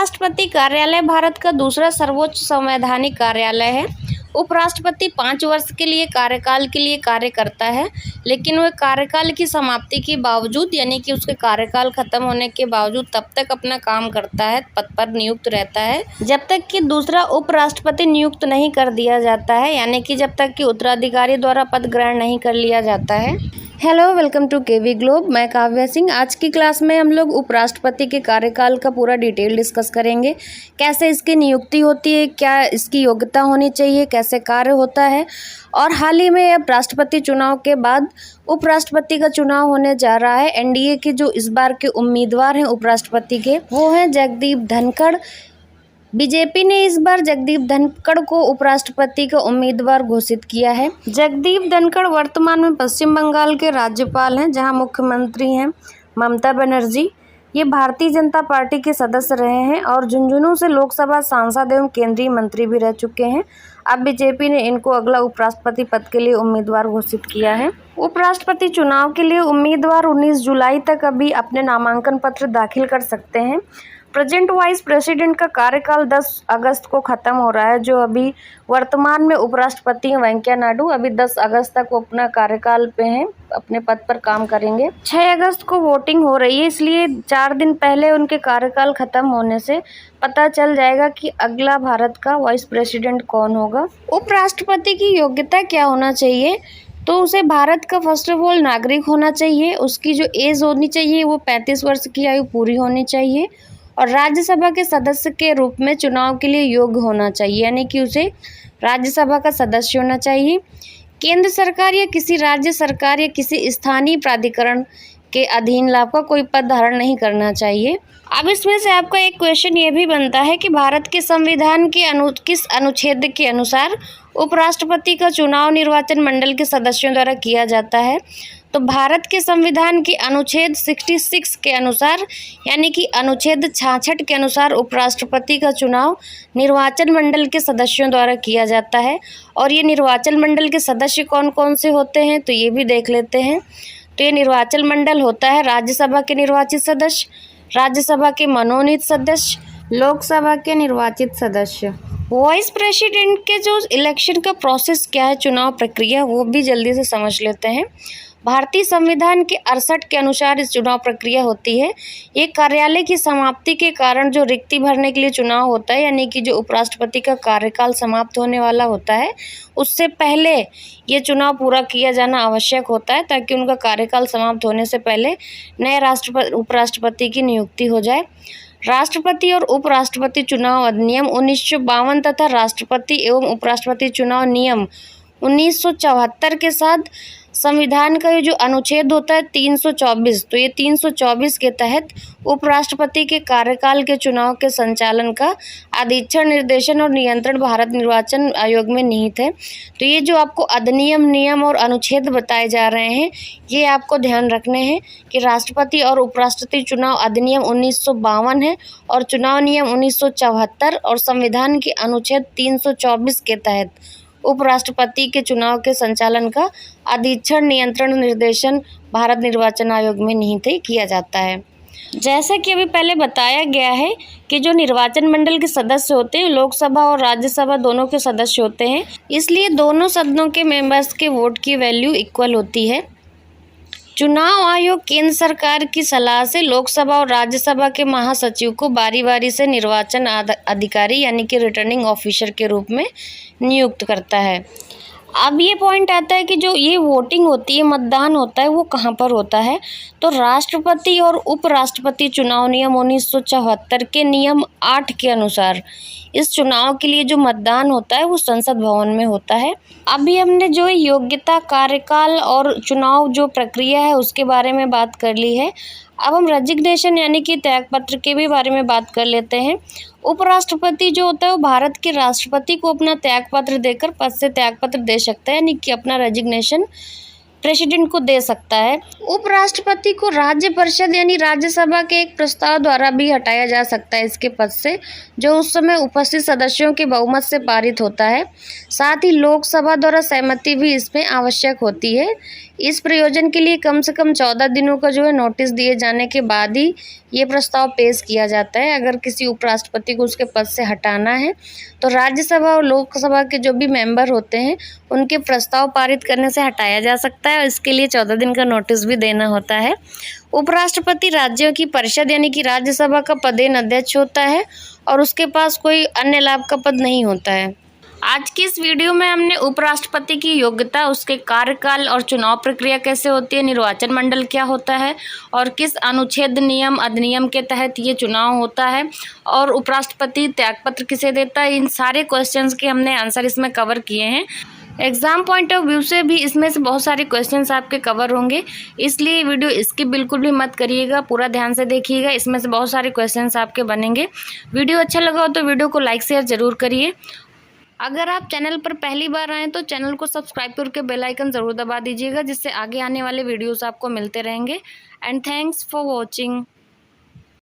उपराष्ट्रपति कार्यालय भारत का दूसरा सर्वोच्च संवैधानिक कार्यालय है। उपराष्ट्रपति 5 वर्ष के लिए कार्यकाल के लिए कार्य करता है, लेकिन वह कार्यकाल की समाप्ति के बावजूद यानी कि उसके कार्यकाल खत्म होने के बावजूद तब तक अपना काम करता है, पद पर नियुक्त रहता है जब तक कि दूसरा उपराष्ट्रपति नियुक्त नहीं कर दिया जाता है, यानी कि जब तक कि उत्तराधिकारी द्वारा पद ग्रहण नहीं कर लिया जाता है। Hello, welcome to KV globe. मैं काव्या सिंह। आज की क्लास में हम लोग उपराष्ट्रपति के कार्यकाल का पूरा डिटेल डिस्कस करेंगे। कैसे इसकी नियुक्ति होती है, क्या इसकी योग्यता होनी चाहिए, कैसे कार्य होता है। और हाल ही में अब राष्ट्रपति चुनाव के बाद उपराष्ट्रपति का चुनाव होने जा रहा है। एनडीए के जो इस बार के उम्मीदवार हैं उपराष्ट्रपति के, वो हैं जगदीप धनखड़। बीजेपी ने इस बार जगदीप धनखड़ को उपराष्ट्रपति का उम्मीदवार घोषित किया है। जगदीप धनखड़ वर्तमान में पश्चिम बंगाल के राज्यपाल हैं, जहां मुख्यमंत्री हैं ममता बनर्जी। ये भारतीय जनता पार्टी के सदस्य रहे हैं और झुंझुनू से लोकसभा सांसद एवं केंद्रीय मंत्री भी रह चुके हैं। अब बीजेपी ने इनको अगला उपराष्ट्रपति पद के लिए उम्मीदवार घोषित किया है। उपराष्ट्रपति चुनाव के लिए उम्मीदवार 19 जुलाई तक अभी अपने नामांकन पत्र दाखिल कर सकते हैं। प्रेजेंट वाइस प्रेसिडेंट का कार्यकाल 10 अगस्त को ख़त्म हो रहा है। जो अभी वर्तमान में उपराष्ट्रपति हैं वेंकैया नायडू, अभी 10 अगस्त तक वो अपना कार्यकाल पे हैं, अपने पद पर काम करेंगे। 6 अगस्त को वोटिंग हो रही है, इसलिए 4 दिन पहले उनके कार्यकाल ख़त्म होने से पता चल जाएगा कि अगला भारत का वाइस प्रेसिडेंट कौन होगा। उपराष्ट्रपति की योग्यता क्या होना चाहिए, तो उसे भारत का फर्स्ट ऑफ ऑल नागरिक होना चाहिए। उसकी जो एज होनी चाहिए वो 35 वर्ष की आयु पूरी होनी चाहिए और राज्यसभा के सदस्य के रूप में चुनाव के लिए योग्य होना चाहिए, यानी कि उसे राज्यसभा का सदस्य होना चाहिए। केंद्र सरकार या किसी राज्य सरकार या किसी स्थानीय प्राधिकरण के अधीन लाभ का कोई पद धारण नहीं करना चाहिए। अब इसमें से आपका एक क्वेश्चन ये भी बनता है कि भारत के संविधान के किस अनुच्छेद के अनुसार उपराष्ट्रपति का चुनाव निर्वाचन मंडल के सदस्यों द्वारा किया जाता है। तो भारत के संविधान के अनुच्छेद 66 के अनुसार यानी कि अनुच्छेद 66 के अनुसार उपराष्ट्रपति का चुनाव निर्वाचन मंडल के सदस्यों द्वारा किया जाता है। और ये निर्वाचन मंडल के सदस्य कौन कौन से होते हैं तो ये भी देख लेते हैं। तो ये निर्वाचन मंडल होता है राज्यसभा के निर्वाचित सदस्य, राज्यसभा के मनोनीत सदस्य, लोकसभा के निर्वाचित सदस्य। वाइस प्रेसिडेंट के जो इलेक्शन का प्रोसेस क्या है, चुनाव प्रक्रिया, वो भी जल्दी से समझ लेते हैं। भारतीय संविधान के 68 के अनुसार इस चुनाव प्रक्रिया होती है। ये कार्यालय की समाप्ति के कारण जो रिक्ति भरने के लिए चुनाव होता है, यानी कि जो उपराष्ट्रपति का कार्यकाल समाप्त होने वाला होता है उससे पहले ये चुनाव पूरा किया जाना आवश्यक होता है, ताकि उनका कार्यकाल समाप्त होने से पहले नए उपराष्ट्रपति की नियुक्ति हो जाए। राष्ट्रपति और उपराष्ट्रपति चुनाव अधिनियम 1952 तथा राष्ट्रपति एवं उपराष्ट्रपति चुनाव नियम 1974 के साथ संविधान का ये जो अनुच्छेद होता है 324, तो ये 324 के तहत उपराष्ट्रपति के कार्यकाल के चुनाव के संचालन का अधीक्षण, निर्देशन और नियंत्रण भारत निर्वाचन आयोग में निहित है। तो ये जो आपको अधिनियम, नियम और अनुच्छेद बताए जा रहे हैं, ये आपको ध्यान रखने हैं कि राष्ट्रपति और उपराष्ट्रपति चुनाव अधिनियम 1952 है और चुनाव नियम 1974 और संविधान के अनुच्छेद 324 के तहत उपराष्ट्रपति के चुनाव के संचालन का अधीक्षण, नियंत्रण, निर्देशन भारत निर्वाचन आयोग में निहित किया जाता है। जैसा कि अभी पहले बताया गया है कि जो निर्वाचन मंडल के सदस्य होते हैं लोकसभा और राज्यसभा दोनों के सदस्य होते हैं, इसलिए दोनों सदनों के मेंबर्स के वोट की वैल्यू इक्वल होती है। चुनाव आयोग केंद्र सरकार की सलाह से लोकसभा और राज्यसभा के महासचिव को बारी बारी से निर्वाचन अधिकारी यानी कि रिटर्निंग ऑफिसर के रूप में नियुक्त करता है। अब ये पॉइंट आता है कि जो ये वोटिंग होती है, मतदान होता है, वो कहाँ पर होता है, तो राष्ट्रपति और उपराष्ट्रपति चुनाव नियम 1974 के नियम 8 के अनुसार इस चुनाव के लिए जो मतदान होता है वो संसद भवन में होता है। अभी हमने जो योग्यता, कार्यकाल और चुनाव जो प्रक्रिया है उसके बारे में बात कर ली है। अब हम रेजिग्नेशन यानी कि त्यागपत्र के भी बारे में बात कर लेते हैं। उपराष्ट्रपति जो होता है वो भारत के राष्ट्रपति को अपना त्यागपत्र देकर पद से त्यागपत्र दे सकता है, यानी कि अपना रेजिग्नेशन प्रेसिडेंट को दे सकता है। उपराष्ट्रपति को राज्य परिषद यानी राज्यसभा के एक प्रस्ताव द्वारा भी हटाया जा सकता है इसके पद से, जो उस समय उपस्थित सदस्यों के बहुमत से पारित होता है। साथ ही लोकसभा द्वारा सहमति भी इसमें आवश्यक होती है। इस प्रयोजन के लिए कम से कम 14 दिनों का जो है नोटिस दिए जाने के बाद ही ये प्रस्ताव पेश किया जाता है। अगर किसी उपराष्ट्रपति को उसके पद से हटाना है तो राज्यसभा और लोकसभा के जो भी मेंबर होते हैं उनके प्रस्ताव पारित करने से हटाया जा सकता है और इसके लिए 14 दिन का नोटिस भी देना होता है। उपराष्ट्रपति राज्यों की परिषद यानी कि राज्यसभा का पदेन अध्यक्ष होता है और उसके पास कोई अन्य लाभ का पद नहीं होता है। आज की इस वीडियो में हमने उपराष्ट्रपति की योग्यता, उसके कार्यकाल और चुनाव प्रक्रिया कैसे होती है, निर्वाचन मंडल क्या होता है और किस अनुच्छेद, नियम, अधिनियम के तहत ये चुनाव होता है और उपराष्ट्रपति त्यागपत्र किसे देता है, इन सारे क्वेश्चंस के हमने आंसर इसमें कवर किए हैं। एग्ज़ाम पॉइंट ऑफ व्यू से भी इसमें से बहुत सारे क्वेश्चंस आपके कवर होंगे, इसलिए वीडियो स्किप बिल्कुल भी मत करिएगा, पूरा ध्यान से देखिएगा। इसमें से बहुत सारे क्वेश्चंस आपके बनेंगे। वीडियो अच्छा लगा हो तो वीडियो को लाइक शेयर ज़रूर करिए। अगर आप चैनल पर पहली बार आएँ तो चैनल को सब्सक्राइब करके बेल आइकन ज़रूर दबा दीजिएगा, जिससे आगे आने वाले वीडियोस आपको मिलते रहेंगे। And thanks for watching.